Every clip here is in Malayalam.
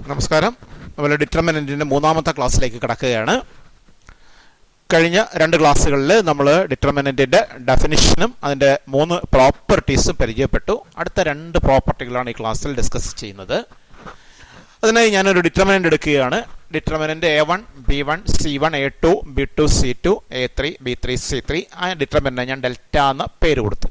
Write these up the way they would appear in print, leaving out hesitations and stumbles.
നമസ്കാരം. നമ്മൾ ഡിറ്റർമിനന്റിന്റെ മൂന്നാമത്തെ ക്ലാസ്സിലേക്ക് കടക്കുകയാണ്. കഴിഞ്ഞ രണ്ട് ക്ലാസ്സുകളിൽ നമ്മൾ ഡിറ്റർമിനന്റിന്റെ ഡെഫിനിഷനും അതിന്റെ 3 പ്രോപ്പർട്ടീസും പരിചയപ്പെട്ടു. അടുത്ത 2 പ്രോപ്പർട്ടികളാണ് ഈ ക്ലാസ്സിൽ ഡിസ്കസ് ചെയ്യുന്നത്. അതിനായി ഞാനൊരു ഡിറ്റർമിനന്റ് എടുക്കുകയാണ്. Determinant A1, B1, C1, A2, B2, C2, A3, B3, C3. ആ ഡിറ്റർമിനന്റ് ഞാൻ ഡെൽറ്റ എന്ന പേര് കൊടുത്തു.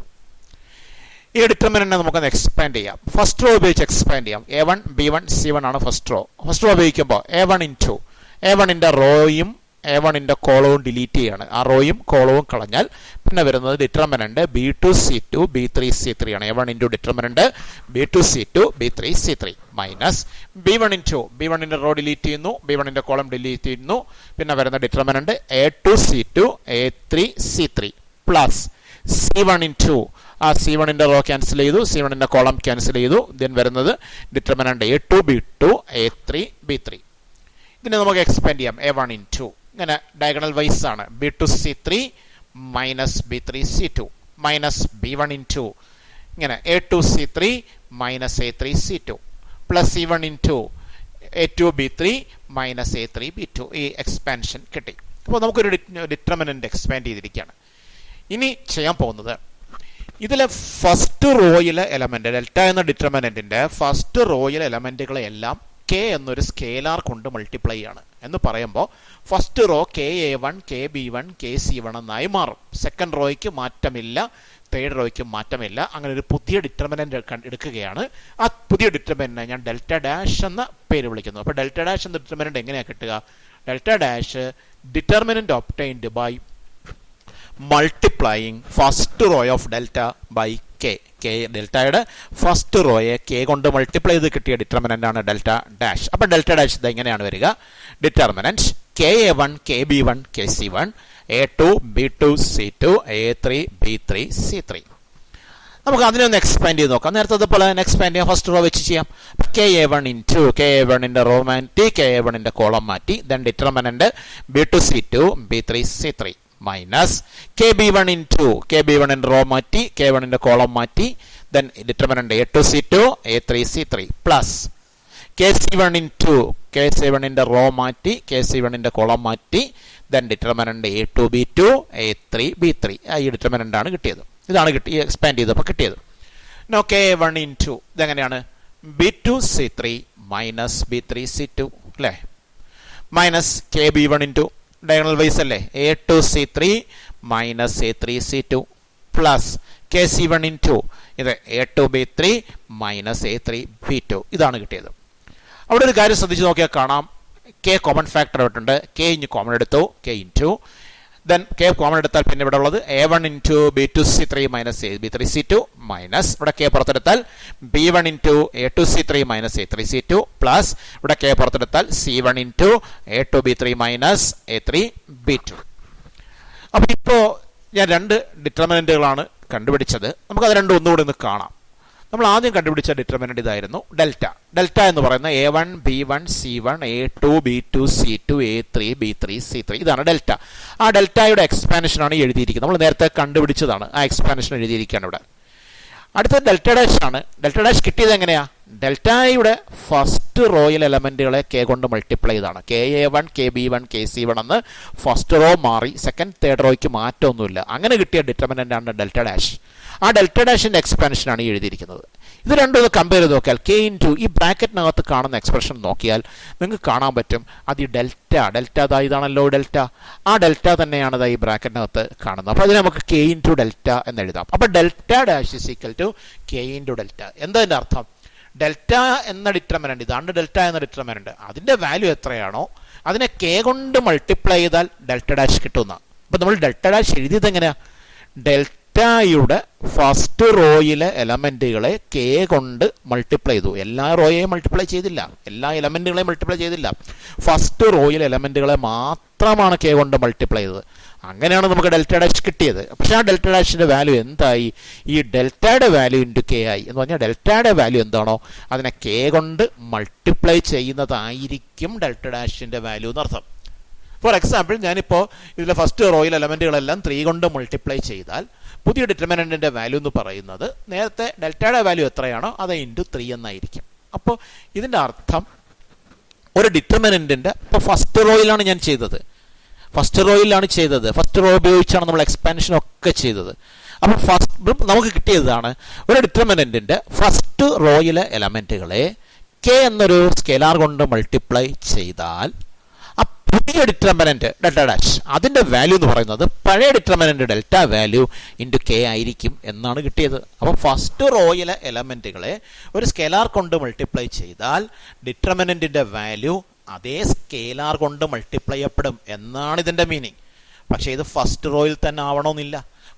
ഈ ഡിറ്റർമിനന്റിനെ നമുക്കൊന്ന് എക്സ്പാൻഡ് ചെയ്യാം. ഫസ്റ്റ് റോ ഉപയോഗിച്ച് എക്സ്പാൻഡ് ചെയ്യാം. A1, B1, C1 ആണ് ഫസ്റ്റ് റോ. ഫസ്റ്റ് റോ ഉപയോഗിക്കുമ്പോൾ A1 റോയും A1 കോളവും ഡിലീറ്റ് ചെയ്യാണ്. ആ റോയും കോളവും കളഞ്ഞാൽ പിന്നെ വരുന്നത് determinant B2, C2, B3, C3 ആണ്. A1 determinant B2, C2, B3, C3 minus B1 raw delete ചെയ്യുന്നു, B1 കോളം ഡിലീറ്റ് ചെയ്യുന്നു. പിന്നെ വരുന്ന determinant A2, C2, A3, C3 plus C1 ആ C1 റോ ക്യാൻസൽ ചെയ്തു, C1 കോളം ക്യാൻസൽ ചെയ്തു. ദെൻ വരുന്നത് determinant A2, B2, A3, B3. ഇതിനെ നമുക്ക് എക്സ്പാൻഡ് ചെയ്യാം. A1 ഇങ്ങനെ ഡയഗണൽ വൈസ് ആണ്. B2, C3 minus B3, C2 minus B1 ഇങ്ങനെ A2, C3 minus A3, C2 plus C1 A2, B3 minus A3, B2. ഈ എക്സ്പാൻഷൻ കിട്ടി. അപ്പോൾ നമുക്കൊരു ഡിറ്റർമിനന്റ് എക്സ്പാൻഡ് ചെയ്തിരിക്കുകയാണ്. ഇനി ചെയ്യാൻ പോകുന്നത് ഇതിലെ ഫസ്റ്റ് റോയിലെ എലമെന്റ് ഡെൽറ്റ എന്ന ഡിറ്റർമിനന്റിന്റെ ഫസ്റ്റ് റോയിലെ എലമെന്റുകളെ എല്ലാം കെ എന്നൊരു സ്കേലാർ കൊണ്ട് മൾട്ടിപ്ലൈ ആണ് എന്ന് പറയുമ്പോൾ first row KA1, KB1, KC1 എന്നായി മാറും. സെക്കൻഡ് റോയ്ക്ക് മാറ്റമില്ല, തേർഡ് റോയ്ക്ക് മാറ്റമില്ല. അങ്ങനെ ഒരു പുതിയ ഡിറ്റർമിനന്റ് എടുക്കുകയാണ്. ആ പുതിയ ഡിറ്റർമിനന്റിനെ ഞാൻ ഡെൽറ്റ ഡാഷ് എന്ന പേര് വിളിക്കുന്നു. അപ്പോൾ ഡെൽറ്റ ഡാഷ് എന്ന ഡിറ്റർമിനന്റ് എങ്ങനെയാണ് കിട്ടുക? Delta dash determinant obtained by multiplying first row of delta by K. ഡെൽറ്റയുടെ ഫസ്റ്റ് റോയെ കെ കൊണ്ട് മൾട്ടിപ്ലൈ ചെയ്ത് കിട്ടിയ ഡിറ്റർമിനന്റ് ആണ് ഡെൽറ്റ ഡാഷ്. അപ്പം ഡെൽറ്റ ഡാഷ് ഇത് എങ്ങനെയാണ് വരിക? Determinant KA1, KB1, KC1, A2, B2, C2, A3, B3, C3. നമുക്ക് അതിനെ ഒന്ന് എക്സ്പാൻഡ് ചെയ്ത് നോക്കാം. നേരത്തെ പോലെ തന്നെ എക്സ്പാൻഡ് ചെയ്യാം. ഫസ്റ്റ് റോ വെച്ച് ചെയ്യാം. KA1 റോ മാറ്റി, KA1 കോളം മാറ്റി. Then determinant B2, C2, B3, C3 minus KB1 raw മാറ്റി, K1 കോളം മാറ്റി. Then determinant A2, C2, A3, C3 plus KC1 raw മാറ്റി, KC1 കോളം മാറ്റി. Then determinant A2, B2, A3, B3. ഈ ഡിറ്റർമിനന്റ് ആണ് കിട്ടിയത്. ഇതാണ് എക്സ്പാൻഡ് ചെയ്തപ്പോൾ കിട്ടിയത്. നോ KA1 ഇതെങ്ങനെയാണ്? B2, C3 minus B3, C2 അല്ലേ, മൈനസ് KB1 ഡയഗണൽ വൈസ് അല്ലേ, A2, C3 minus A3, C2 plus KC1 ഇത് A2, B3 minus A3, B2. ഇതാണ് കിട്ടിയത്. അവിടെ ഒരു കാര്യം ശ്രദ്ധിച്ച് നോക്കിയാൽ കാണാം, K കോമൺ ഫാക്ടർ ആയിട്ടുണ്ട്. K കോമൺ എടുത്തു, K ദെൻ K കോമൺ എടുത്താൽ പിന്നെ ഇവിടെ ഉള്ളത് A1 B2, C3 minus B3, C2 minus ഇവിടെ K പുറത്തെടുത്താൽ B1 A2, C3 minus A3, C2 plus ഇവിടെ K പുറത്തെടുത്താൽ C1 A2, B3 minus A3, B2. അപ്പോൾ ഇപ്പോൾ ഞാൻ 2 ഡിറ്റർമിനന്റുകളാണ് കണ്ടുപിടിച്ചത്. നമുക്കത് രണ്ടും ഒന്നുകൂടി ഒന്ന് കാണാം. നമ്മൾ ആദ്യം കണ്ടുപിടിച്ച ഡിറ്റർമിനന്റ് ഇതായിരുന്നു, ഡെൽറ്റ എന്ന് പറയുന്നത് A1, B1, C1, A2, B2, C2, A3, B3, C3. ഇതാണ് ഡെൽറ്റ. ആ ഡെൽറ്റയുടെ എക്സ്പാൻഷനാണ് എഴുതിയിരിക്കുന്നത്. നമ്മൾ നേരത്തെ കണ്ടുപിടിച്ചതാണ്. ആ എക്സ്പാൻഷൻ എഴുതിയിരിക്കുകയാണ് ഇവിടെ. അടുത്ത ഡെൽറ്റ ഡാഷ് ആണ്. ഡെൽറ്റ ഡാഷ് കിട്ടിയത് എങ്ങനെയാ? ഡെൽറ്റയുടെ ഫസ്റ്റ് റോയിൽ എലമെന്റുകളെ K കൊണ്ട് മൾട്ടിപ്ലൈ ചെയ്താണ്. KA1, KB1, KC1 എന്ന് ഫസ്റ്റ് റോ മാറി, സെക്കൻഡ് തേർഡ് റോയ്ക്ക് മാറ്റമൊന്നുമില്ല. അങ്ങനെ കിട്ടിയ ഡിറ്റർമിനന്റ് ആണ് ഡെൽറ്റ ഡാഷ്. ആ ഡെൽറ്റ ഡാഷിന്റെ എക്സ്പാൻഷനാണ് എഴുതിയിരിക്കുന്നത്. ഇത് രണ്ടും ഒന്ന് കമ്പയർ ചെയ്ത് നോക്കിയാൽ K ഈ ബ്രാക്കറ്റിനകത്ത് കാണുന്ന എക്സ്പ്രഷൻ നോക്കിയാൽ നിങ്ങൾക്ക് കാണാൻ പറ്റും അത് ഈ ഡെൽറ്റ ഇതാണല്ലോ ഡെൽറ്റ. ആ ഡെൽറ്റ തന്നെയാണ് ഈ ബ്രാക്കറ്റിനകത്ത് കാണുന്നത്. അപ്പോൾ അതിന് നമുക്ക് K ഡെൽറ്റ എന്ന് എഴുതാം. അപ്പോൾ delta dash is equal to K delta. എന്താ അതിൻ്റെ അർത്ഥം? ഡെൽറ്റ എന്ന ഡിറ്റർമിനന്റ്, ഇതാണ് ഡെൽറ്റ എന്ന ഡിറ്റർമിനന്റ്, അതിൻ്റെ വാല്യൂ എത്രയാണോ അതിനെ K കൊണ്ട് മൾട്ടിപ്ലൈ ചെയ്താൽ ഡെൽറ്റ ഡാഷ് കിട്ടുന്ന. അപ്പോൾ നമ്മൾ ഡെൽറ്റ ഡാഷ് എഴുതിയത് എങ്ങനെയാണ്? ഡെൽറ്റയുടെ ഫസ്റ്റ് റോയിലെ എലമെന്റുകളെ K കൊണ്ട് മൾട്ടിപ്ലൈ ചെയ്തു. എല്ലാ റോയെയും മൾട്ടിപ്ലൈ ചെയ്തില്ല, എല്ലാ എലമെന്റുകളെയും മൾട്ടിപ്ലൈ ചെയ്തില്ല. ഫസ്റ്റ് റോയിലെ എലമെന്റുകളെ മാത്രമാണ് K കൊണ്ട് മൾട്ടിപ്ലൈ ചെയ്തത്. അങ്ങനെയാണ് നമുക്ക് ഡെൽറ്റ ഡാഷ് കിട്ടിയത്. പക്ഷേ ആ ഡെൽറ്റ ഡാഷിന്റെ വാല്യൂ എന്തായി? ഈ ഡെൽറ്റയുടെ വാല്യൂ K ആയി. എന്ന് പറഞ്ഞാൽ ഡെൽറ്റയുടെ വാല്യൂ എന്താണോ അതിനെ K കൊണ്ട് മൾട്ടിപ്ലൈ ചെയ്യുന്നതായിരിക്കും ഡെൽറ്റ ഡാഷിന്റെ വാല്യൂ എന്നർത്ഥം. ഫോർ എക്സാമ്പിൾ, ഞാനിപ്പോൾ ഇതിലെ ഫസ്റ്റ് റോയിൽ എലമെന്റുകളെല്ലാം 3 കൊണ്ട് മൾട്ടിപ്ലൈ ചെയ്താൽ പുതിയ ഡിറ്റർമിനന്റിന്റെ വാല്യൂ എന്ന് പറയുന്നത് നേരത്തെ ഡെൽറ്റയുടെ വാല്യൂ എത്രയാണോ അത് × 3 എന്നായിരിക്കും. അപ്പോൾ ഇതിൻ്റെ അർത്ഥം ഒരു ഡിറ്റർമിനന്റിന്റെ ഇപ്പോൾ ഫസ്റ്റ് റോയിലാണ് ഞാൻ ചെയ്തത്, ഫസ്റ്റ് റോ ഉപയോഗിച്ചാണ് നമ്മൾ എക്സ്പാൻഷൻ ഒക്കെ ചെയ്തത്. അപ്പോൾ ഫസ്റ്റ് നമുക്ക് കിട്ടിയതാണ് ഒരു ഡിറ്റർമിനന്റിന്റെ ഫസ്റ്റ് റോയിലെ എലമെന്റുകളെ കെ എന്നൊരു സ്കെലാർ കൊണ്ട് മൾട്ടിപ്ലൈ ചെയ്താൽ ആ പുതിയ ഡിറ്റർമിനന്റ് ഡെൽറ്റ ഡാഷ് അതിന്റെ വാല്യൂ എന്ന് പറയുന്നത് പഴയ determinant delta value into K ആയിരിക്കും എന്നാണ് കിട്ടിയത്. അപ്പോൾ ഫസ്റ്റ് റോയിലെ എലമെന്റുകളെ ഒരു സ്കെലാർ കൊണ്ട് മൾട്ടിപ്ലൈ ചെയ്താൽ ഡിറ്റർമിനന്റിന്റെ വാല്യൂ അതേ സ്കെയിലാർ കൊണ്ട് മൾട്ടിപ്ലൈ ചെയ്യപ്പെടും എന്നാണ് ഇതിൻ്റെ മീനിങ്. പക്ഷേ ഇത് ഫസ്റ്റ് റോയിൽ തന്നെ ആവണമെന്നില്ല.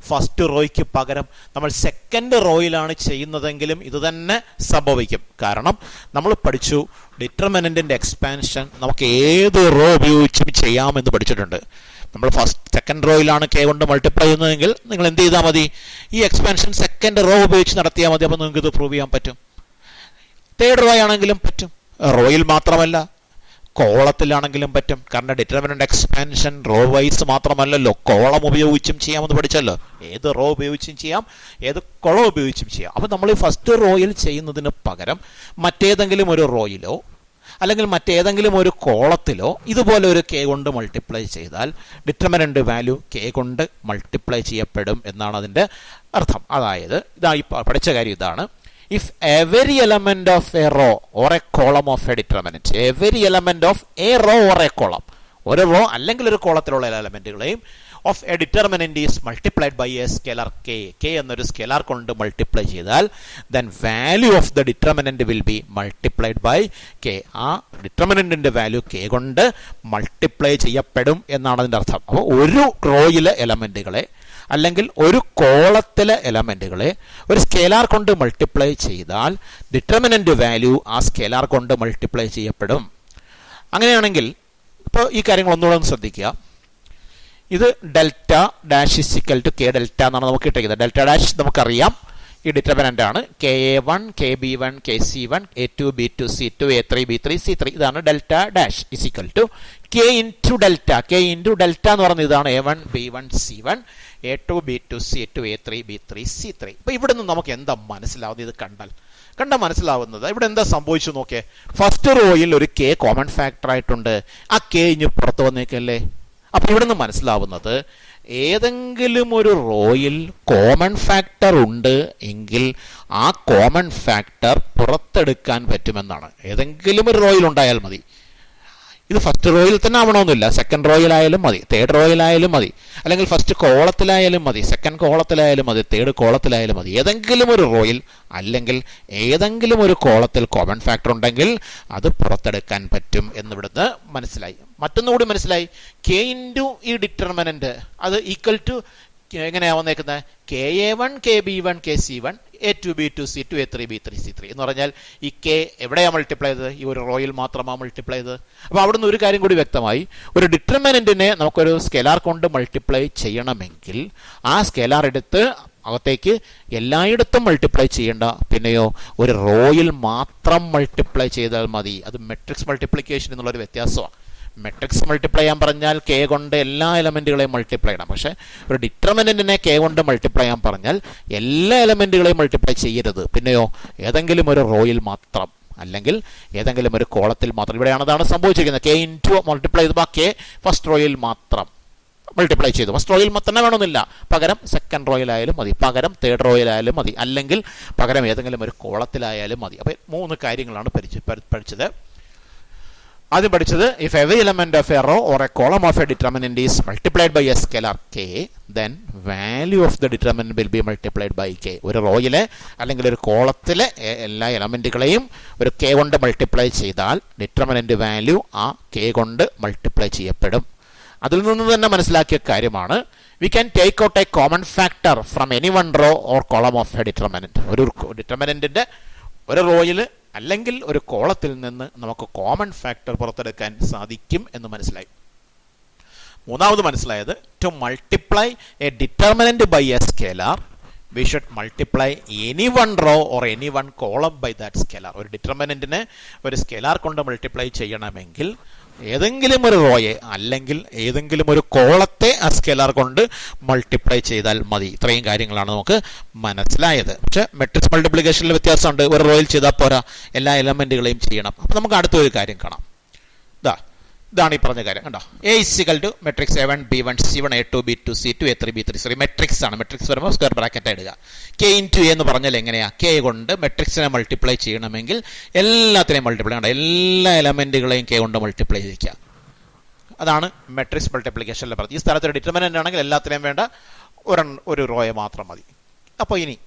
ഫസ്റ്റ് റോയ്ക്ക് പകരം നമ്മൾ സെക്കൻഡ് റോയിലാണ് ചെയ്യുന്നതെങ്കിലും ഇത് തന്നെ സംഭവിക്കും. കാരണം നമ്മൾ പഠിച്ചു ഡിറ്റർമിനന്റിന്റെ എക്സ്പാൻഷൻ നമുക്ക് ഏത് റോ ഉപയോഗിച്ചും ചെയ്യാമെന്ന് പഠിച്ചിട്ടുണ്ട്. നമ്മൾ സെക്കൻഡ് റോയിലാണ് കെ കൊണ്ട് മൾട്ടിപ്ലൈ ചെയ്യുന്നതെങ്കിൽ നിങ്ങൾ എന്ത് ചെയ്താൽ മതി, ഈ എക്സ്പാൻഷൻ സെക്കൻഡ് റോ ഉപയോഗിച്ച് നടത്തിയാൽ മതി. അപ്പോൾ നിങ്ങൾക്ക് ഇത് പ്രൂവ് ചെയ്യാൻ പറ്റും. തേർഡ് റോ ആണെങ്കിലും പറ്റും, റോയിൽ മാത്രമല്ല കോളത്തിലാണെങ്കിലും പറ്റും. കാരണം ഡിറ്റർമിനന്റ് എക്സ്പാൻഷൻ റോ വൈസ് മാത്രമല്ലല്ലോ, കോളം ഉപയോഗിച്ചും ചെയ്യാമെന്ന് പഠിച്ചല്ലോ. ഏത് റോ ഉപയോഗിച്ചും ചെയ്യാം, ഏത് കോളം ഉപയോഗിച്ചും ചെയ്യാം. അപ്പം നമ്മൾ ഈ ഫസ്റ്റ് റോയിൽ ചെയ്യുന്നതിന് പകരം മറ്റേതെങ്കിലും ഒരു റോയിലോ അല്ലെങ്കിൽ മറ്റേതെങ്കിലും ഒരു കോളത്തിലോ ഇതുപോലെ ഒരു കെ കൊണ്ട് മൾട്ടിപ്ലൈ ചെയ്താൽ ഡിറ്റർമിനന്റ് വാല്യൂ കെ കൊണ്ട് മൾട്ടിപ്ലൈ ചെയ്യപ്പെടും എന്നാണ് അതിൻ്റെ അർത്ഥം. അതായത് ഈ പഠിച്ച കാര്യം ഇതാണ്. If every element of a row or a column of a determinant, every element of a row or a column, ഒരു റോ അല്ലെങ്കിൽ ഒരു കോളത്തിലുള്ള എല്ലാ എലമെന്റുകളെയും of a determinant is multiplied by a scalar k, k എന്നൊരു സ്കെലാർ കൊണ്ട് മൾട്ടിപ്ലൈ ചെയ്താൽ then value of the determinant will be multiplied by k. ആ ഡിറ്റർമിനന്റിന്റെ വാല്യൂ കെ കൊണ്ട് മൾട്ടിപ്ലൈ ചെയ്യപ്പെടും എന്നാണ് അതിൻ്റെ അർത്ഥം. അപ്പോൾ ഒരു റോയിലെ എലമെന്റുകളെ അല്ലെങ്കിൽ ഒരു കോളത്തിലെ എലമെന്റുകളെ ഒരു സ്കെലാർ കൊണ്ട് മൾട്ടിപ്ലൈ ചെയ്താൽ ഡിറ്റർമിനന്റ് വാല്യൂ ആ സ്കെലാർ കൊണ്ട് മൾട്ടിപ്ലൈ ചെയ്യപ്പെടും. അങ്ങനെയാണെങ്കിൽ ഇപ്പോൾ ഈ കാര്യങ്ങൾ ഒന്നുകൂടെ ഒന്ന് ശ്രദ്ധിക്കുക. ഇത് delta dash is equal to k delta എന്നാണ് നമുക്ക് കിട്ടിയത്. ഡെൽറ്റ ഡാഷ് നമുക്കറിയാം ഈ ഡിറ്റർമിനന്റ് ആണ്. K A one, K B one, K C one, A two, B two, C two, A three, B three, C three. ഇതാണ് delta dash is equal to K into delta. K into delta എന്ന് പറയുന്നത് ഇതാണ് A one, B one, C one, A two, B two, C two, A three, B three, C three. അപ്പോൾ ഇവിടെ നിന്ന് നമുക്ക് എന്താ മനസ്സിലാവുന്നത്? ഇത് കണ്ടാൽ മനസ്സിലാവുന്നത് ഇവിടെ എന്താ സംഭവിച്ചു നോക്കിയേ. ഫസ്റ്റ് റോയിൽ ഒരു കെ കോമൺ ഫാക്ടർ ആയിട്ടുണ്ട്. ആ കെ ഇനി പുറത്ത് വന്നേക്കല്ലേ. അപ്പോൾ ഇവിടെ നിന്ന് മനസ്സിലാവുന്നത് ഏതെങ്കിലും ഒരു റോയിൽ കോമൺ ഫാക്ടർ ഉണ്ട് എങ്കിൽ ആ കോമൺ ഫാക്ടർ പുറത്തെടുക്കാൻ പറ്റുമെന്നാണ്. ഏതെങ്കിലും ഒരു റോയിൽ ഉണ്ടായാൽ മതി. ഇത് ഫസ്റ്റ് റോയിൽ തന്നെ ആവണമെന്നില്ല, സെക്കൻഡ് റോയിലായാലും മതി, തേർഡ് റോയിലായാലും മതി, അല്ലെങ്കിൽ ഫസ്റ്റ് കോളത്തിലായാലും മതി, സെക്കൻഡ് കോളത്തിലായാലും മതി, തേർഡ് കോളത്തിലായാലും മതി. ഏതെങ്കിലും ഒരു റോയിൽ അല്ലെങ്കിൽ ഏതെങ്കിലും ഒരു കോളത്തിൽ കോമൺ ഫാക്ടർ ഉണ്ടെങ്കിൽ അത് പുറത്തെടുക്കാൻ പറ്റും എന്നിവിടുന്ന് മനസ്സിലായി. മറ്റൊന്നുകൂടി മനസ്സിലായി. കെ ഇൻറ്റു ഈ ഡിറ്റർമിനന്റ് അത് ഈക്വൽ ടു എങ്ങനെയാണ് വന്നേക്കുന്നത്? K A one, K B one, K C one, A two, B two, C two, A three, B three, C three എന്ന് പറഞ്ഞാൽ ഈ കെ എവിടെയാണ് മൾട്ടിപ്ലൈ ചെയ്തത്? ഈ ഒരു റോയിൽ മാത്രമാണ് മൾട്ടിപ്ലൈ ചെയ്തത്. അപ്പോൾ അവിടുന്ന് ഒരു കാര്യം കൂടി വ്യക്തമായി. ഒരു ഡിറ്റർമിനന്റിനെ നമുക്കൊരു സ്കെലാർ കൊണ്ട് മൾട്ടിപ്ലൈ ചെയ്യണമെങ്കിൽ ആ സ്കെലാർ എടുത്ത് അകത്തേക്ക് എല്ലായിടത്തും മൾട്ടിപ്ലൈ ചെയ്യേണ്ട, പിന്നെയോ ഒരു റോയിൽ മാത്രം മൾട്ടിപ്ലൈ ചെയ്താൽ മതി. അത് മെട്രിക്സ് മൾട്ടിപ്ലിക്കേഷൻ എന്നുള്ളൊരു വ്യത്യാസമാണ്. മെട്രിക്സ് മൾട്ടിപ്ലൈ ചെയ്യാൻ പറഞ്ഞാൽ കെ കൊണ്ട് എല്ലാ എലമെന്റുകളെയും മൾട്ടിപ്ലൈ ചെയ്യണം. പക്ഷേ ഒരു ഡിറ്റർമിനന്റിനെ കെ കൊണ്ട് മൾട്ടിപ്ലൈ ചെയ്യാൻ പറഞ്ഞാൽ എല്ലാ എലമെന്റുകളെയും മൾട്ടിപ്ലൈ ചെയ്യരുത്, പിന്നെയോ ഏതെങ്കിലും ഒരു റോയിൽ മാത്രം അല്ലെങ്കിൽ ഏതെങ്കിലും ഒരു കോളത്തിൽ മാത്രം. ഇവിടെയാണ് അതാണ് സംഭവിച്ചിരിക്കുന്നത്. കെ ഇൻറ്റു മൾട്ടിപ്ലൈ ചെയ്തപ്പോൾ കെ ഫസ്റ്റ് റോയിൽ മാത്രം മൾട്ടിപ്ലൈ ചെയ്തു. ഫസ്റ്റ് റോയിൽ തന്നെ വേണമെന്നില്ല, പകരം സെക്കൻഡ് റോയിലായാലും മതി, പകരം തേർഡ് റോയിലായാലും മതി, അല്ലെങ്കിൽ പകരം ഏതെങ്കിലും ഒരു കോളത്തിലായാലും മതി. അപ്പോൾ 3 കാര്യങ്ങളാണ് പഠിച്ചത്. ആദ്യം പഠിച്ചത് if every element of a row or a column of a determinant is multiplied by a scalar k, then value of the determinant will be multiplied by k. ഒരു റോയിലെ അല്ലെങ്കിൽ ഒരു കോളത്തിലെ എല്ലാ എലമെന്റുകളെയും ഒരു k കൊണ്ട് മൾട്ടിപ്ലൈ ചെയ്താൽ ഡിറ്റർമിനന്റ് വാല്യൂ ആ k കൊണ്ട് മൾട്ടിപ്ലൈ ചെയ്യപ്പെടും. അതിൽ നിന്ന് തന്നെ മനസ്സിലാക്കിയ കാര്യമാണ് we can take out a common factor from any one row or column of a determinant. ഒരു ഡിറ്റർമിനന്റിന്റെ ഒരു റോയിൽ അല്ലെങ്കിൽ ഒരു കോളത്തിൽ നിന്ന് നമുക്ക് കോമൺ ഫാക്ടർ പുറത്തെടുക്കാൻ സാധിക്കും എന്ന് മനസ്സിലായി. മൂന്നാമത് മനസ്സിലായത് to multiply a determinant by a scalar we should multiply any one row or any one column by that scalar. ഒരു ഡിറ്റർമിനന്റിനെ ഒരു സ്കെലാർ കൊണ്ട് മൾട്ടിപ്ലൈ ചെയ്യണമെങ്കിൽ ഏതെങ്കിലും ഒരു റോയെ അല്ലെങ്കിൽ ഏതെങ്കിലും ഒരു കോളത്തെ ആ സ്കെലാർ കൊണ്ട് മൾട്ടിപ്ലൈ ചെയ്താൽ മതി. ഇത്രയും കാര്യങ്ങളാണ് നമുക്ക് മനസ്സിലായത്. പക്ഷേ മെട്രിക്സ് മൾട്ടിപ്ലിക്കേഷനിൽ വ്യത്യാസമുണ്ട്. ഒരു റോയിൽ ചെയ്താൽ പോരാ, എല്ലാ എലമെന്റുകളെയും ചെയ്യണം. അപ്പോൾ നമുക്ക് അടുത്തൊരു കാര്യം കാണാം. ഇതാണ് ഈ പറഞ്ഞ കാര്യം കണ്ടോ. A is equal to matrix A1 B1 C1 A2 B2 C2 A3 B3 sorry matrix ആണ്. മെട്രിക്സ് വരുമ്പോൾ സ്ക്വയർ ബ്രാക്കറ്റ് ഇടുക. കെ ഇൻറ്റു എന്ന് പറഞ്ഞാൽ എങ്ങനെയാണ്? കെ കൊണ്ട് മെട്രിക്സിനെ മൾട്ടിപ്ലൈ ചെയ്യണമെങ്കിൽ എല്ലാത്തിനെയും മൾട്ടിപ്ലൈ ചെയ്യണം. എല്ലാ എലമെൻറ്റുകളെയും കെ കൊണ്ട് മൾട്ടിപ്ലൈ ചെയ്യിക്കുക. അതാണ് മെട്രിക്സ് മൾട്ടിപ്ലിക്കേഷനിലെ പറഞ്ഞത്. ഈ സ്ഥലത്തൊരു ഡിറ്റർമിനൻ്റ് ആണെങ്കിൽ എല്ലാത്തിനെയും വേണ്ട ഒരു റോയെ മാത്രം മതി. അപ്പോൾ ഇനി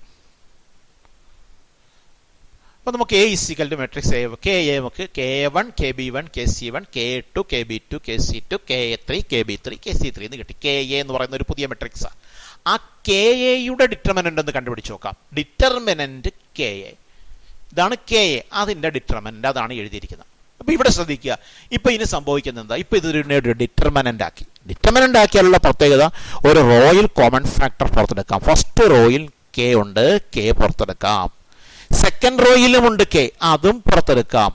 അപ്പോൾ നമുക്ക് A is equal to matrix K A നമുക്ക് KA1 KB1 KC1 KA2 KB2 KC2 KA3 KB3 KC3 എന്ന് കിട്ടി. KA എന്ന് പറയുന്ന ഒരു പുതിയ മെട്രിക്സാണ്. ആ KAയുടെ ഡിറ്റർമിനൻ്റ് എന്ന് കണ്ടുപിടിച്ച് നോക്കാം. ഡിറ്റർമിനൻ്റ് KA, ഇതാണ് KA, അതിൻ്റെ ഡിറ്റർമിനൻ്റ് അതാണ് എഴുതിയിരിക്കുന്നത്. അപ്പോൾ ഇവിടെ ശ്രദ്ധിക്കുക, ഇപ്പോൾ ഇനി സംഭവിക്കുന്നത് എന്താ? ഇപ്പോൾ ഇതിനെ ഡിറ്റർമിനൻ്റ് ആക്കി. ഡിറ്റർമിനൻ്റ് ആക്കിയാലുള്ള പ്രത്യേകത, ഒരു റോയിൽ കോമൺ ഫാക്ടർ പുറത്തെടുക്കാം. ഫസ്റ്റ് റോയിൽ K ഉണ്ട്, K പുറത്തെടുക്കാം. സെക്കൻഡ് റോയിലുമുണ്ട് K, അതും പുറത്തെടുക്കാം.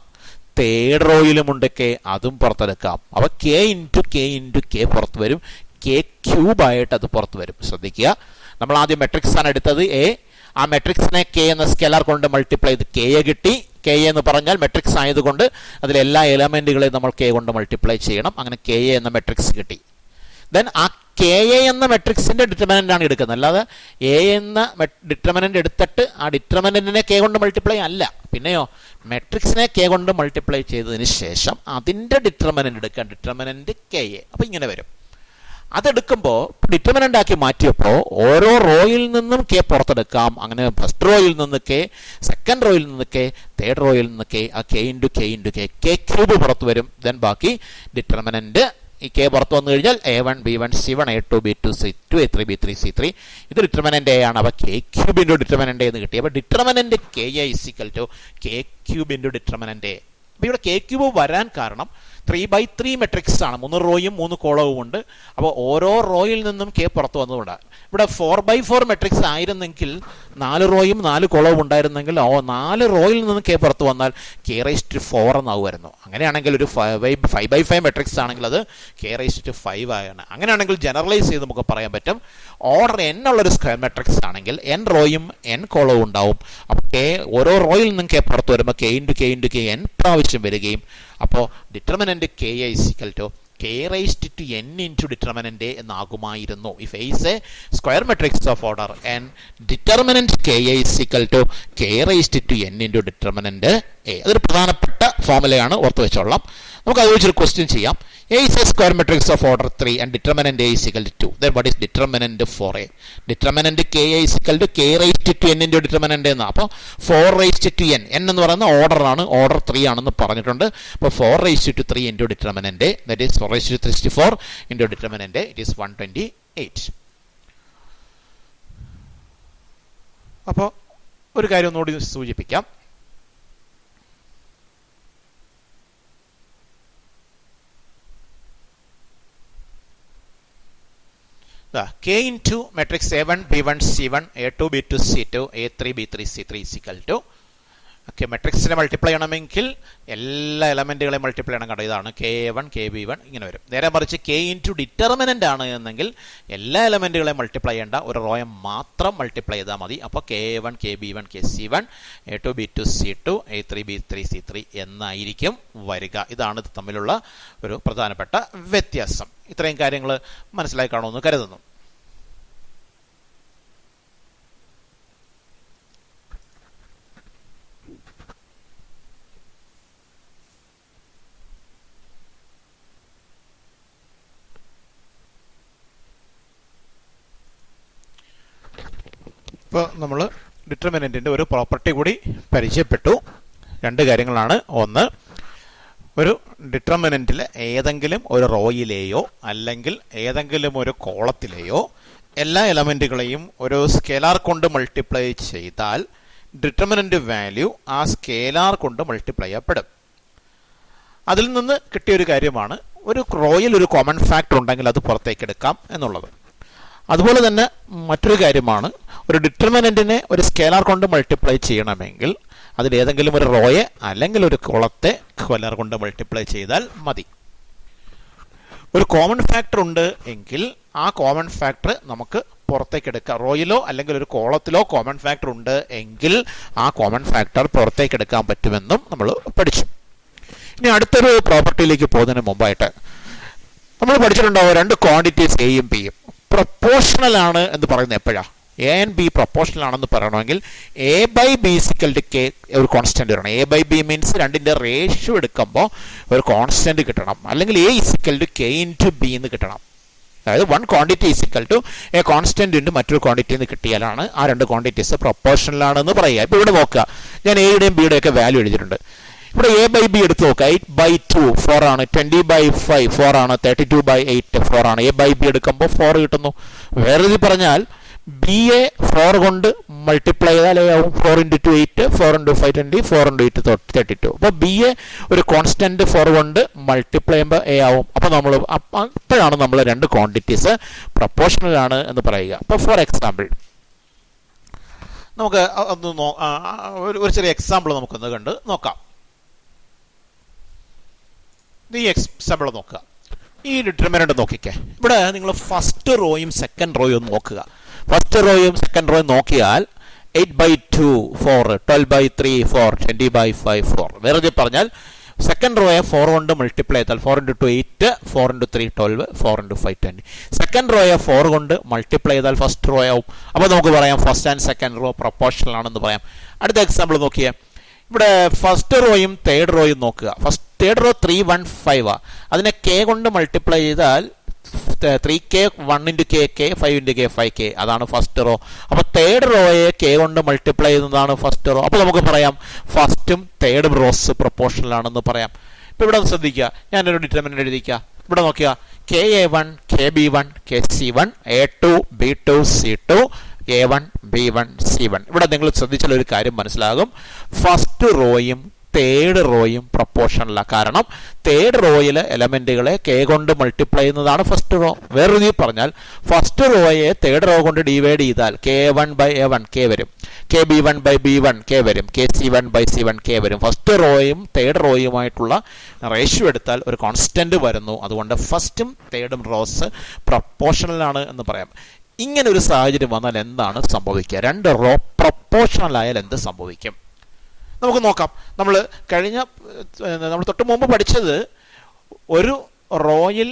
തേർഡ് റോയിലുമുണ്ട് K, അതും പുറത്തെടുക്കാം. അപ്പോൾ K ഇൻറ്റു K പുറത്ത് വരും. K ക്യൂബായിട്ട് അത് പുറത്ത് വരും. ശ്രദ്ധിക്കുക, നമ്മൾ ആദ്യം മെട്രിക്സ് ആണ് എടുത്തത് A. ആ മെട്രിക്സിനെ K എന്ന സ്കെലാർ കൊണ്ട് മൾട്ടിപ്ലൈ ചെയ്ത് K കിട്ടി. K എന്ന് പറഞ്ഞാൽ മെട്രിക്സ് ആയതുകൊണ്ട് അതിലെല്ലാ എലമെൻറ്റുകളെയും നമ്മൾ K കൊണ്ട് മൾട്ടിപ്ലൈ ചെയ്യണം. അങ്ങനെ K എന്ന മെട്രിക്സ് കിട്ടി. ദെൻ ആ KA എന്ന മെട്രിക്സിൻ്റെ ഡിറ്റർമിനൻ്റ് ആണ് എടുക്കുന്നത്. അല്ലാതെ A എന്ന ഡിറ്റർമിനൻ്റ് എടുത്തിട്ട് ആ ഡിറ്റർമിനൻറ്റിനെ K കൊണ്ട് മൾട്ടിപ്ലൈ അല്ല. പിന്നെയോ മെട്രിക്സിനെ K കൊണ്ട് മൾട്ടിപ്ലൈ ചെയ്തതിന് ശേഷം അതിൻ്റെ ഡിറ്റർമിനൻ്റ് എടുക്കുക. Determinant KA. അപ്പോൾ ഇങ്ങനെ വരും. അതെടുക്കുമ്പോൾ ഡിറ്റർമിനൻ്റ് ആക്കി മാറ്റിയപ്പോൾ ഓരോ റോയിൽ നിന്നും K പുറത്തെടുക്കാം. അങ്ങനെ ഫസ്റ്റ് റോയിൽ നിന്ന് K, സെക്കൻഡ് റോയിൽ നിന്ന് K, തേർഡ് റോയിൽ നിന്ന് K, ആ K ഇൻറ്റു K ക്യൂബ് പുറത്ത് വരും. ദെൻ ബാക്കി ഡിറ്റർമിനൻ്റ് ഈ K പുറത്ത് വന്നു കഴിഞ്ഞാൽ A1 B1 C1 A2 B2 C2 A3 B3 C3 ഇത് ഡിറ്റർമിനൻ്റ് A ആണ്. അപ്പോൾ K ക്യൂബ് ഇൻറ്റു ഡിറ്റർമിനൻ്റ് എന്ന് കിട്ടി. അപ്പോൾ determinant KA is equal to K cube into determinant A. അപ്പോൾ ഇവിടെ K ക്യൂബ് വരാൻ കാരണം 3/3 മെട്രിക്സ് ആണ്. 3 റോയും 3 കോളവും ഉണ്ട്. അപ്പോൾ ഓരോ റോയിൽ നിന്നും K പുറത്ത് വന്നുകൊണ്ടാണ്. ഇവിടെ 4/4 മെട്രിക്സ് ആയിരുന്നെങ്കിൽ 4 റോയും 4 കോളവും ഉണ്ടായിരുന്നെങ്കിൽ 4 റോയിൽ നിന്നും K പുറത്ത് വന്നാൽ K⁴ എന്നാവുമായിരുന്നു. അങ്ങനെയാണെങ്കിൽ ഒരു 5/5 മെട്രിക്സ് ആണെങ്കിൽ അത് K⁵ ആണ്. അങ്ങനെയാണെങ്കിൽ ജനറലൈസ് ചെയ്ത് നമുക്ക് പറയാൻ പറ്റും, ഓർഡർ n ഉള്ളൊരു സ്ക്വയർ മെട്രിക്സ് ആണെങ്കിൽ n റോയും n കോളവും ഉണ്ടാവും. അപ്പോൾ ഓരോ റോയിൽ നിന്നും K പുറത്ത് വരുമ്പോൾ K ഇൻറ്റു K n പ്രാവശ്യം വരികയും അപ്പോൾ determinant KA is equal to K⁻n into determinant എന്നാകുമായിരുന്നു. If A is a square matrix of order n, determinant KA is equal to K⁻n into determinant A. അതൊരു പ്രധാനപ്പെട്ട ഫോർമുലയാണ്, ഓർത്ത് വെച്ചോളാം. നമുക്ക് അത് വെച്ചൊരു ക്വസ്റ്റ്യൻ ചെയ്യാം. A is a square matrix of order 3 and determinant A is equal to 2. Then what is determinant for A? Determinant KA is equal to K⁻n into determinant എന്നാണ്. അപ്പോൾ 4⁻n എന്ന് പറയുന്ന ഓർഡർ ആണ്, ഓർഡർ 3 ആണെന്ന് പറഞ്ഞിട്ടുണ്ട്. അപ്പോൾ 4⁻3 into determinant A, that is 4⁻64 into determinant A, it is 128. അപ്പോൾ ഒരു കാര്യം ഒന്നുകൂടി സൂചിപ്പിക്കാം. K into matrix A1 B1 C1 A2 B2 C2 A3 B3 C3 is equal to മെട്രിക്സിനെ മൾട്ടിപ്ലൈ ചെയ്യണമെങ്കിൽ എല്ലാ എലമെൻറ്റുകളെയും മൾട്ടിപ്ലൈ ചെയ്യണം. കണ്ടോ, ഇതാണ് KA1 KB1 ഇങ്ങനെ വരും. നേരെ മറിച്ച് K ഇൻറ്റു ഡിറ്റർമിനൻ്റ് ആണ് എന്നെങ്കിൽ എല്ലാ എലമെൻറ്റുകളെയും മൾട്ടിപ്ലൈ ചെയ്യേണ്ട, ഒരു റോയെ മാത്രം മൾട്ടിപ്ലൈ ചെയ്താൽ മതി. അപ്പോൾ KA1 KB1 KC1 A2 B2 C2 A3 B3 C3 എന്നായിരിക്കും വരിക. ഇതാണ് ഇത് തമ്മിലുള്ള ഒരു പ്രധാനപ്പെട്ട വ്യത്യാസം. ഇത്രയും കാര്യങ്ങൾ മനസ്സിലായി കാണുമെന്ന് കരുതുന്നു. ഇപ്പോൾ നമ്മൾ ഡിറ്റർമിനൻറ്റിൻ്റെ ഒരു പ്രോപ്പർട്ടി കൂടി പരിചയപ്പെട്ടു. 2 കാര്യങ്ങളാണ്. ഒന്ന്, ഒരു ഡിറ്റർമിനൻറ്റിൽ ഏതെങ്കിലും ഒരു റോയിലെയോ അല്ലെങ്കിൽ ഏതെങ്കിലും ഒരു കോളത്തിലെയോ എല്ലാ എലമെൻറ്റുകളെയും ഒരു സ്കേലാർ കൊണ്ട് മൾട്ടിപ്ലൈ ചെയ്താൽ ഡിറ്റർമിനൻ്റ് വാല്യൂ ആ സ്കേലാർ കൊണ്ട് മൾട്ടിപ്ലൈ ചെയ്യപ്പെടും. അതിൽ നിന്ന് കിട്ടിയൊരു കാര്യമാണ് ഒരു റോയിൽ ഒരു കോമൺ ഫാക്ടർ ഉണ്ടെങ്കിൽ അത് പുറത്തേക്ക് എടുക്കാം എന്നുള്ളത്. അതുപോലെ തന്നെ മറ്റൊരു കാര്യമാണ്, ഒരു ഡിറ്റർമിനൻറ്റിനെ ഒരു സ്കേലാർ കൊണ്ട് മൾട്ടിപ്ലൈ ചെയ്യണമെങ്കിൽ അതിൽ ഏതെങ്കിലും ഒരു റോയെ അല്ലെങ്കിൽ ഒരു കോളത്തെ സ്കേലാർ കൊണ്ട് മൾട്ടിപ്ലൈ ചെയ്താൽ മതി. ഒരു കോമൺ ഫാക്ടർ ഉണ്ട് എങ്കിൽ ആ കോമൺ ഫാക്ടർ നമുക്ക് പുറത്തേക്ക് എടുക്കാം. റോയിലോ അല്ലെങ്കിൽ ഒരു കോളത്തിലോ കോമൺ ഫാക്ടർ ഉണ്ട് എങ്കിൽ ആ കോമൺ ഫാക്ടർ പുറത്തേക്ക് എടുക്കാൻ പറ്റുമെന്നും നമ്മൾ പഠിച്ചു. ഇനി അടുത്തൊരു പ്രോപ്പർട്ടിയിലേക്ക് പോകുന്നതിന് മുമ്പായിട്ട് നമ്മൾ പഠിച്ചിട്ടുണ്ടാവും രണ്ട് ക്വാണ്ടിറ്റീസ് എയും ബിയും പ്രൊപ്പോർഷണൽ ആണ് എന്ന് പറയുന്നത് എപ്പോഴാണ്? എ ആൻഡ് ബി പ്രൊപ്പോർഷണൽ ആണെന്ന് പറയണമെങ്കിൽ A by B equal to K ഒരു കോൺസ്റ്റന്റ് വരണം. എ ബൈ ബി മീൻസ് രണ്ടിൻ്റെ റേഷ്യോ എടുക്കുമ്പോൾ ഒരു കോൺസ്റ്റന്റ് കിട്ടണം, അല്ലെങ്കിൽ A equal to K into B എന്ന് കിട്ടണം. അതായത് one quantity equal to a constant into മറ്റൊരു ക്വാണ്ടിറ്റി എന്ന് കിട്ടിയാലാണ് ആ രണ്ട് ക്വാണ്ടിറ്റീസ് പ്രൊപ്പോർഷണൽ ആണെന്ന് പറയുക. ഇപ്പോൾ ഇവിടെ നോക്കുക, ഞാൻ എയുടെയും ബിയുടെയും ഒക്കെ വാല്യൂ എഴുതിയിട്ടുണ്ട്. ഇവിടെ എ ബൈ ബി എടുത്ത് നോക്കുക. 8/2 4 ആണ്, 20/5 4 ആണ്, 32/8 4 ആണ്. എ ബൈ ബി എടുക്കുമ്പോൾ 4 കിട്ടുന്നു. വേറെ രീതിയിൽ പറഞ്ഞാൽ ബി എ 4 കൊണ്ട് മൾട്ടിപ്ലൈ ചെയ്താൽ ആവും 4 × 2 8, 4 × 5 20, 4 × 8 32. അപ്പോൾ ബി എ ഒരു കോൺസ്റ്റന്റ് 4 കൊണ്ട് മൾട്ടിപ്ലൈ ചെയ്യുമ്പോൾ എ ആവും. അപ്പോൾ നമ്മൾ അപ്പോഴാണ് നമ്മൾ രണ്ട് ക്വാണ്ടിറ്റീസ് പ്രൊപ്പോർഷണൽ ആണ് എന്ന് പറയുക. അപ്പോൾ ഫോർ എക്സാമ്പിൾ നമുക്ക് ഒന്ന് ഒരു ചെറിയ എക്സാമ്പിൾ നമുക്കൊന്ന് കണ്ട് നോക്കാം. ഈ എക്സാമ്പിൾ നോക്കുക. ഈ ഡിറ്റർമിനന്റ് നോക്കിക്കേ. ഇവിടെ നിങ്ങൾ ഫസ്റ്റ് റോയും സെക്കൻഡ് റോയും ഒന്ന് നോക്കുക. ഫസ്റ്റ് റോയും സെക്കൻഡ് റോയും നോക്കിയാൽ 8/2 4, 12/3 4, 20/5 4. വേറെ പറഞ്ഞാൽ സെക്കൻഡ് റോയെ 4 കൊണ്ട് മൾട്ടിപ്ലൈ ചെയ്താൽ 4 × 2 8, 4 × 3 12, 4 × 5 20. സെക്കൻഡ് റോയെ 4 കൊണ്ട് മൾട്ടിപ്ലൈ ചെയ്താൽ ഫസ്റ്റ് റോ ആവും. അപ്പോൾ നമുക്ക് പറയാം first and second row proportional ആണെന്ന് പറയാം. അടുത്ത എക്സാമ്പിൾ നോക്കിയേ. ഇവിടെ ഫസ്റ്റ് റോയും തേർഡ് റോയും നോക്കുക. തേർഡ് റോ 3 1 5 ആ. അതിനെ കെ കൊണ്ട് മൾട്ടിപ്ലൈ ചെയ്താൽ 3k 1 × k k 5 × k 5k, അതാണ് ഫസ്റ്റ് റോ. അപ്പോൾ തേർഡ് റോയെ കെ കൊണ്ട് മൾട്ടിപ്ലൈ ചെയ്യുന്നതാണ് ഫസ്റ്റ് റോ. അപ്പോൾ നമുക്ക് പറയാം ഫസ്റ്റും തേർഡും റോസ് പ്രൊപ്പോർഷണൽ ആണെന്ന് പറയാം. ഇപ്പോൾ ഇവിടെ ശ്രദ്ധിക്കുക, ഞാനൊരു ഡിറ്റർമിനന്റ് എഴുതിക്കുക. ഇവിടെ നോക്കുക, KA1 KB1 KC1 A2 B2 C2 A1 B1 C1. ഇവിടെ നിങ്ങൾ ശ്രദ്ധിച്ചാൽ ഒരു കാര്യം മനസ്സിലാകും, ഫസ്റ്റ് റോയും തേർഡ് റോയും പ്രൊപ്പോർഷണലാണ്. കാരണം തേർഡ് റോയിലെ എലമെന്റുകളെ കെ കൊണ്ട് മൾട്ടിപ്ലൈ ചെയ്യുന്നതാണ് ഫസ്റ്റ് റോ. വേറെ രീതിയിൽ പറഞ്ഞാൽ ഫസ്റ്റ് റോയെ തേർഡ് റോ കൊണ്ട് ഡിവൈഡ് ചെയ്താൽ KA1/A1 K വരും, KB1/B1 K വരും, KC1/C1 K വരും. ഫസ്റ്റ് റോയും തേർഡ് റോയുമായിട്ടുള്ള റേഷ്യോ എടുത്താൽ ഒരു കോൺസ്റ്റന്റ് വരുന്നു. അതുകൊണ്ട് ഫസ്റ്റും തേർഡും റോസ് പ്രൊപ്പോർഷണൽ ആണ് എന്ന് പറയാം. ഇങ്ങനെ ഒരു സാഹചര്യം വന്നാൽ എന്താണ് സംഭവിക്കുക? രണ്ട് റോ പ്രൊപ്പോർഷണൽ ആയാൽ എന്ത് സംഭവിക്കും നമുക്ക് നോക്കാം. നമ്മൾ തൊട്ട് മുമ്പ് പഠിച്ചത് ഒരു റോയിൽ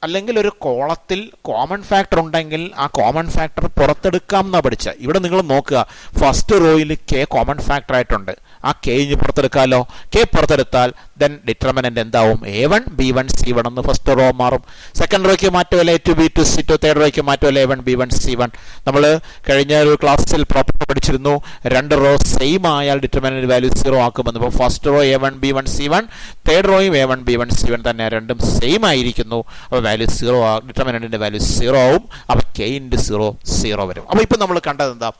അല്ലെങ്കിൽ ഒരു കോളത്തിൽ കോമൺ ഫാക്ടർ ഉണ്ടെങ്കിൽ ആ കോമൺ ഫാക്ടർ പുറത്തെടുക്കാം എന്നാണ് പഠിച്ചത്. ഇവിടെ നിങ്ങൾ നോക്കുക, ഫസ്റ്റ് റോയിൽ കെ കോമൺ ഫാക്ടർ ആയിട്ടുണ്ട്. ആ കെ ഇനി പുറത്തെടുക്കാമല്ലോ. കെ പുറത്തെടുത്താൽ ദെൻ ഡിറ്റർമിനന്റ് എന്താവും? A1 B1 C1 എന്ന് ഫസ്റ്റ് റോ മാറും. സെക്കൻഡ് റോയ്ക്ക് മാറ്റുമല്ല A2 B2 C2, തേർഡ് റോയ്ക്ക് മാറ്റുമല്ല A1 B1 C1. നമ്മൾ കഴിഞ്ഞ ഒരു ക്ലാസ്സിൽ പ്രോപ്പർ പഠിച്ചിരുന്നു, രണ്ട് റോ സെയിം ആയാൽ ഡിറ്റർമിനന്റ് വാല്യൂ 0 ആക്കുമെന്ന്. ഇപ്പോൾ first row A1 B1 C1, third റോയും A1 B1 C1 തന്നെ, രണ്ടും സെയിം ആയിരിക്കുന്നു. അപ്പോൾ വാല്യൂ 0 ഡിറ്റർമിനന്റിന്റെ വാല്യൂ 0 ആവും. അപ്പോൾ K × 0 0 വരും. അപ്പോൾ ഇപ്പം നമ്മൾ കണ്ടത് എന്താ?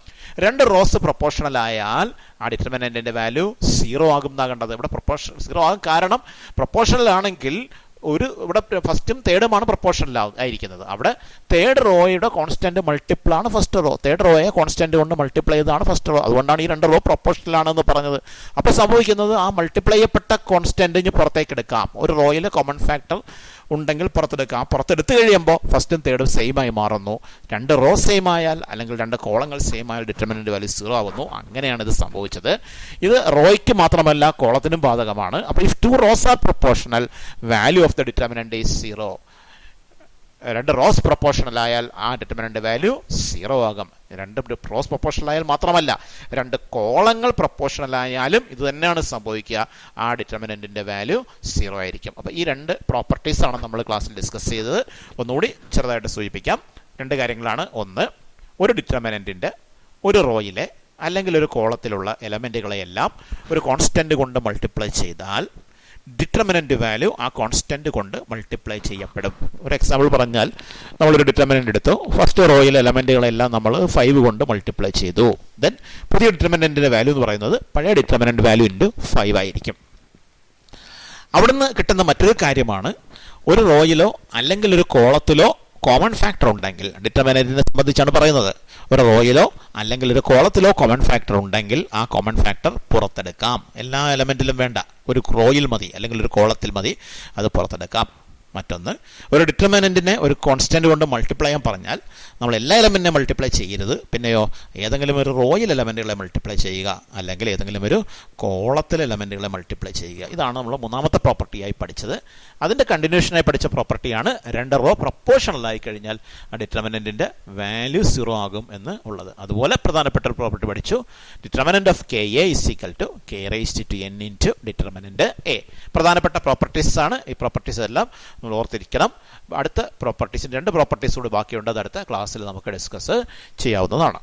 രണ്ട് റോസ് പ്രൊപ്പോർഷണൽ ആയാൽ ആ ഡിറ്റർമിനന്റിന്റെ വാല്യൂ 0 ആകും എന്നാണ് കണ്ടത്. ഇവിടെ പ്രൊപ്പോർഷൻ 0 ആകും. കാരണം പ്രൊപ്പോർഷണൽ ആണെങ്കിൽ ഇവിടെ ഫസ്റ്റും തേർഡുമാണ് പ്രൊപ്പോർഷണൽ ആയിരിക്കുന്നത്. അവിടെ തേർഡ് റോയുടെ കോൺസ്റ്റന്റ് മൾട്ടിപ്പിൾ ആണ് ഫസ്റ്റ് റോ. തേർഡ് റോയെ കോൺസ്റ്റന്റ് കൊണ്ട് മൾട്ടിപ്ലൈ ചെയ്താണ് ഫസ്റ്റ് റോ. അതുകൊണ്ടാണ് ഈ രണ്ട് റോ പ്രൊപ്പോർഷണൽ ആണെന്ന് പറഞ്ഞത്. അപ്പോൾ സംഭവിക്കുന്നത് ആ മൾട്ടിപ്ലൈ ചെയ്യപ്പെട്ട കോൺസ്റ്റന്റ് പുറത്തേക്ക് എടുക്കാം. ഒരു റോയിൽ കോമൺ ഫാക്ടർ ഉണ്ടെങ്കിൽ പുറത്തെടുക്കാം. പുറത്തെടുത്ത് കഴിയുമ്പോൾ ഫസ്റ്റും തേർഡും സെയിം ആയി മാറുന്നു. രണ്ട് റോ സെയിം ആയാൽ അല്ലെങ്കിൽ രണ്ട് കോളങ്ങൾ സെയിം ആയാൽ ഡിറ്റർമിനന്റ് വാല്യൂ 0 ആകുന്നു. അങ്ങനെയാണ് ഇത് സംഭവിച്ചത്. ഇത് റോയ്ക്ക് മാത്രമല്ല കോളത്തിനും ബാധകമാണ്. അപ്പോൾ if two rows are proportional, value of the determinant is 0. രണ്ട് റോസ് പ്രൊപ്പോർഷണൽ ആയാൽ ആ ഡിറ്റർമിനന്റ് വാല്യൂ 0 ആകും. രണ്ട് റോസ് പ്രൊപ്പോർഷണൽ ആയാൽ മാത്രമല്ല, രണ്ട് കോളങ്ങൾ പ്രൊപ്പോർഷണൽ ആയാലും ഇത് തന്നെയാണ് സംഭവിക്കുക. ആ ഡിറ്റർമിനന്റിന്റെ വാല്യൂ 0 ആയിരിക്കും. അപ്പോൾ ഈ രണ്ട് പ്രോപ്പർട്ടീസ് ആണ് നമ്മൾ ക്ലാസ്സിൽ ഡിസ്കസ് ചെയ്തത്. ഒന്നുകൂടി ചെറുതായിട്ട് സൂചിപ്പിക്കാം. രണ്ട് കാര്യങ്ങളാണ്. ഒന്ന്, ഒരു ഡിറ്റർമിനന്റിന്റെ ഒരു റോയിലെ അല്ലെങ്കിൽ ഒരു കോളത്തിലുള്ള എലമെന്റുകളെയെല്ലാം ഒരു കോൺസ്റ്റന്റ് കൊണ്ട് മൾട്ടിപ്ലൈ ചെയ്താൽ ഡിറ്റർമിനന്റ് വാല്യൂ ആ കോൺസ്റ്റന്റ് കൊണ്ട് മൾട്ടിപ്ലൈ ചെയ്യപ്പെടും. ഒരു എക്സാമ്പിൾ പറഞ്ഞാൽ, നമ്മളൊരു ഡിറ്റർമിനന്റ് എടുത്തു. ഫസ്റ്റ് റോയിലെ എലമെന്റുകളെല്ലാം നമ്മൾ 5 കൊണ്ട് മൾട്ടിപ്ലൈ ചെയ്തു. ദെൻ പുതിയ ഡിറ്റർമിനന്റിന്റെ വാല്യൂ എന്ന് പറയുന്നത് പഴയ ഡിറ്റർമിനന്റ് വാല്യൂ × 5 ആയിരിക്കും. അവിടുന്ന് കിട്ടുന്ന മറ്റൊരു കാര്യമാണ്, ഒരു റോയിലോ അല്ലെങ്കിൽ ഒരു കോളത്തിലോ കോമൺ ഫാക്ടർ ഉണ്ടെങ്കിൽ, ഡിറ്റർമിനന്റിനെ സംബന്ധിച്ചാണ് പറയുന്നത്, ഒരു റോയിലോ അല്ലെങ്കിൽ ഒരു കോളത്തിലോ കോമൺ ഫാക്ടർ ഉണ്ടെങ്കിൽ ആ കോമൺ ഫാക്ടർ പുറത്തെടുക്കാം. എല്ലാ എലമെന്റിലും വേണ്ട, ഒരു റോയിൽ മതി അല്ലെങ്കിൽ ഒരു കോളത്തിൽ മതി, അത് പുറത്തെടുക്കാം. മറ്റൊന്ന്, ഒരു ഡിറ്റർമിനൻറ്റിനെ ഒരു കോൺസ്റ്റന്റ് കൊണ്ട് മൾട്ടിപ്ലൈ ചെയ്യാൻ പറഞ്ഞാൽ നമ്മൾ എല്ലാ എലമെൻറ്റിനെ മൾട്ടിപ്ലൈ ചെയ്യരുത്, പിന്നെയോ ഏതെങ്കിലും ഒരു റോയിൽ എലമെൻറ്റുകളെ മൾട്ടിപ്ലൈ ചെയ്യുക, അല്ലെങ്കിൽ ഏതെങ്കിലും ഒരു കോളത്തിലെ എലമെൻറ്റുകളെ മൾട്ടിപ്ലൈ ചെയ്യുക. ഇതാണ് നമ്മൾ മൂന്നാമത്തെ പ്രോപ്പർട്ടിയായി പഠിച്ചത്. അതിൻ്റെ കണ്ടിന്യൂഷനായി പഠിച്ച പ്രോപ്പർട്ടിയാണ് രണ്ട് റോ പ്രൊപ്പോർഷണൽ ആയി കഴിഞ്ഞാൽ ആ ഡിറ്റർമിനൻറ്റിൻ്റെ വാല്യൂ 0 ആകും എന്ന് ഉള്ളത്. അതുപോലെ പ്രധാനപ്പെട്ട ഒരു പ്രോപ്പർട്ടി പഠിച്ചു, determinant of K A is equal to K raised to N into determinant A. പ്രധാനപ്പെട്ട പ്രോപ്പർട്ടീസ് ആണ്. ഈ പ്രോപ്പർട്ടീസ് എല്ലാം നമ്മൾ ഓർത്തിരിക്കണം. അടുത്ത പ്രോപ്പർട്ടീസിന് 2 പ്രോപ്പർട്ടീസ് കൂടി ബാക്കിയുണ്ട്. അത് അടുത്ത ക്ലാസ്സിൽ നമുക്ക് ഡിസ്കസ് ചെയ്യാവുന്നതാണ്.